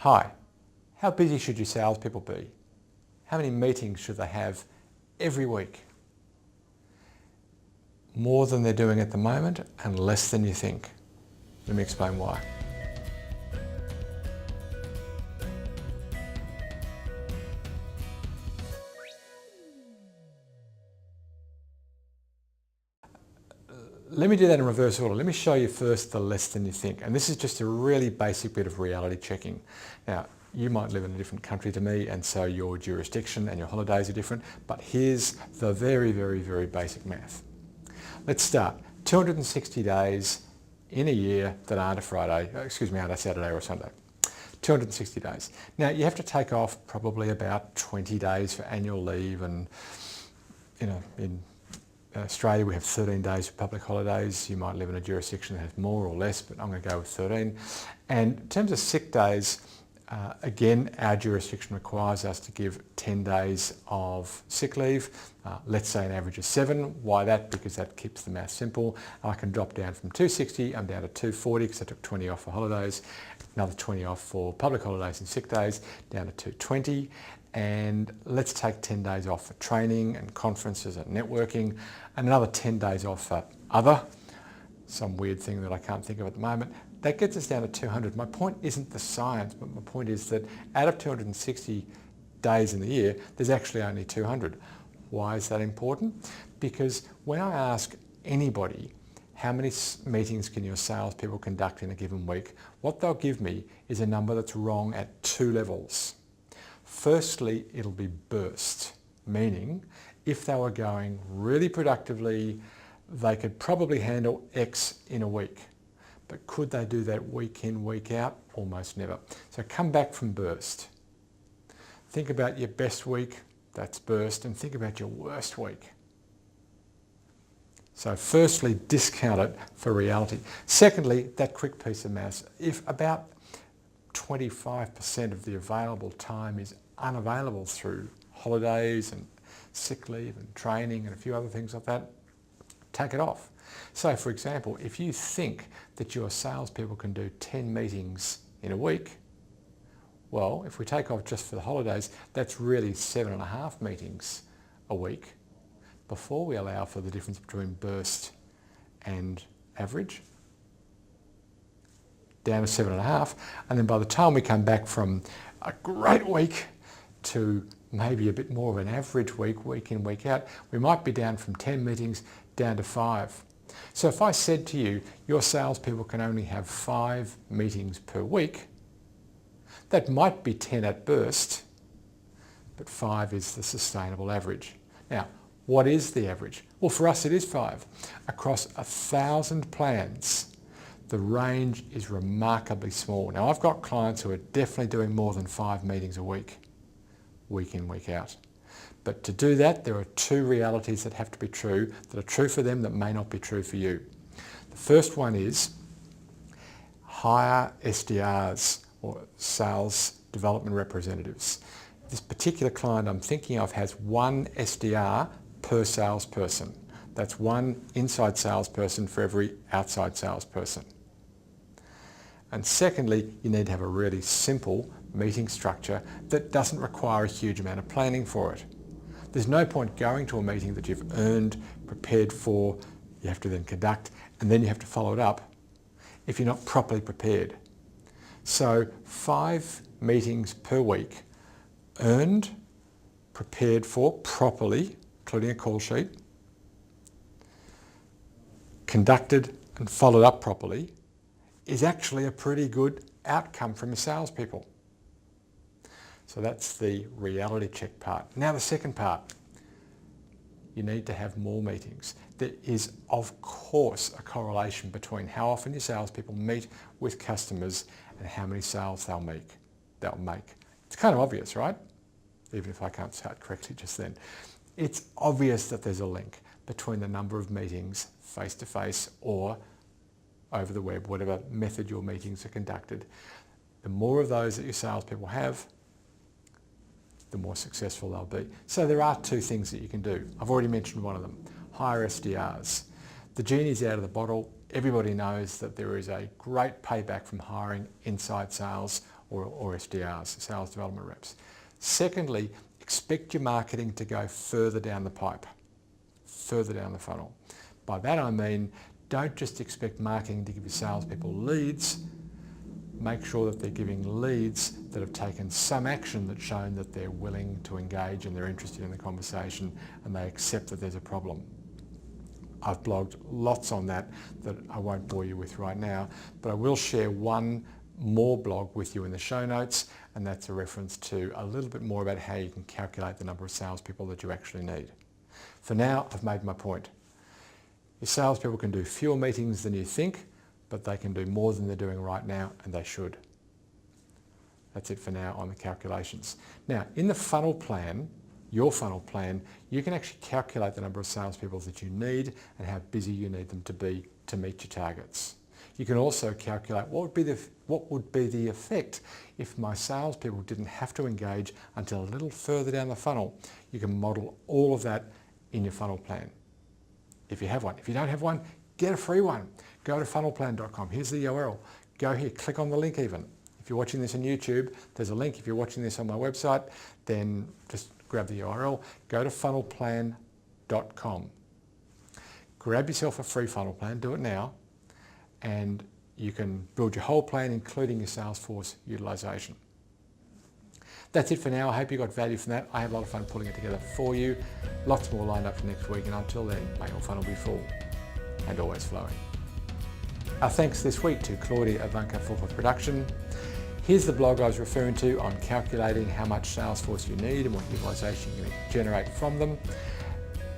Hi, how busy should your salespeople be? How many meetings should they have every week? More than they're doing at the moment and less than you think. Let me explain why. Let me do that in reverse order. Let me show you first the less than you think. And this is just a really basic bit of reality checking. Now, you might live in a different country to me, and so your jurisdiction and your holidays are different, but here's the very, very, very basic math. Let's start. 260 days in a year that aren't a Friday, aren't a Saturday or a Sunday. 260 days. Now, you have to take off probably about 20 days for annual leave, and in Australia we have 13 days for public holidays. You might live in a jurisdiction that has more or less, but I'm going to go with 13. And in terms of sick days, again, our jurisdiction requires us to give 10 days of sick leave. Let's say an average of 7. Why that? Because that keeps the math simple. I can drop down from 260, I'm down to 240 because I took 20 off for holidays, another 20 off for public holidays and sick days, down to 220. And let's take 10 days off for training and conferences and networking, and another 10 days off for other, some weird thing that I can't think of at the moment. That gets us down to 200. My point isn't the science, but my point is that out of 260 days in the year, there's actually only 200. Why is that important? Because when I ask anybody, how many meetings can your salespeople conduct in a given week, what they'll give me is a number that's wrong at 2 levels. Firstly, it'll be burst, meaning if they were going really productively, they could probably handle X in a week. But could they do that week in, week out? Almost never. So come back from burst. Think about your best week, that's burst, and think about your worst week. So firstly, discount it for reality. Secondly, that quick piece of maths. If about 25% of the available time is unavailable through holidays and sick leave and training and a few other things like that, take it off. So for example, if you think that your salespeople can do 10 meetings in a week, well, if we take off just for the holidays, that's really 7.5 meetings a week before we allow for the difference between burst and average, down to 7.5. And then by the time we come back from a great week to maybe a bit more of an average week, week in, week out, we might be down from 10 meetings down to 5. So if I said to you, your salespeople can only have 5 meetings per week, that might be 10 at burst, but 5 is the sustainable average. Now, what is the average? Well, for us it is 5. Across 1,000 plans, the range is remarkably small. Now, I've got clients who are definitely doing more than 5 meetings a week, week in, week out. But to do that, there are 2 realities that have to be true, that are true for them that may not be true for you. The first one is hire SDRs, or sales development representatives. This particular client I'm thinking of has 1 SDR per salesperson. That's 1 inside salesperson for every outside salesperson. And secondly, you need to have a really simple meeting structure that doesn't require a huge amount of planning for it. There's no point going to a meeting that you've earned, prepared for, you have to then conduct, and then you have to follow it up if you're not properly prepared. So 5 meetings per week, earned, prepared for properly, including a call sheet, conducted and followed up properly, is actually a pretty good outcome from your salespeople. So that's the reality check part. Now the second part, you need to have more meetings. There is, of course, a correlation between how often your salespeople meet with customers and how many sales they'll make. It's kind of obvious, right? Even if I can't say it correctly just then. It's obvious that there's a link between the number of meetings face-to-face or over the web, whatever method your meetings are conducted. The more of those that your salespeople have, the more successful they'll be. So there are 2 things that you can do. I've already mentioned one of them. Hire SDRs. The genie's out of the bottle. Everybody knows that there is a great payback from hiring inside sales or SDRs, sales development reps. Secondly, expect your marketing to go further down the pipe, further down the funnel. By that I mean, don't just expect marketing to give your salespeople leads. Make sure that they're giving leads that have taken some action that's shown that they're willing to engage and they're interested in the conversation and they accept that there's a problem. I've blogged lots on that I won't bore you with right now, but I will share one more blog with you in the show notes, and that's a reference to a little bit more about how you can calculate the number of salespeople that you actually need. For now, I've made my point. Your salespeople can do fewer meetings than you think, but they can do more than they're doing right now, and they should. That's it for now on the calculations. Now, in the funnel plan, your funnel plan, you can actually calculate the number of salespeople that you need and how busy you need them to be to meet your targets. You can also calculate what would be the effect if my salespeople didn't have to engage until a little further down the funnel. You can model all of that in your funnel plan, if you have one. If you don't have one, get a free one. Go to funnelplan.com. Here's the URL. Go here, click on the link even. If you're watching this on YouTube, there's a link. If you're watching this on my website, then just grab the URL. Go to funnelplan.com. Grab yourself a free funnel plan. Do it now. And you can build your whole plan, including your Salesforce utilization. That's it for now. I hope you got value from that. I had a lot of fun putting it together for you. Lots more lined up for next week. And until then, may your funnel be full and always flowing. Our thanks this week to Claudia Ivanka for production. Here's the blog I was referring to on calculating how much Salesforce you need and what utilization you can generate from them.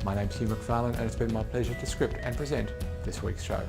My name's Hugh McFarlane, and it's been my pleasure to script and present this week's show.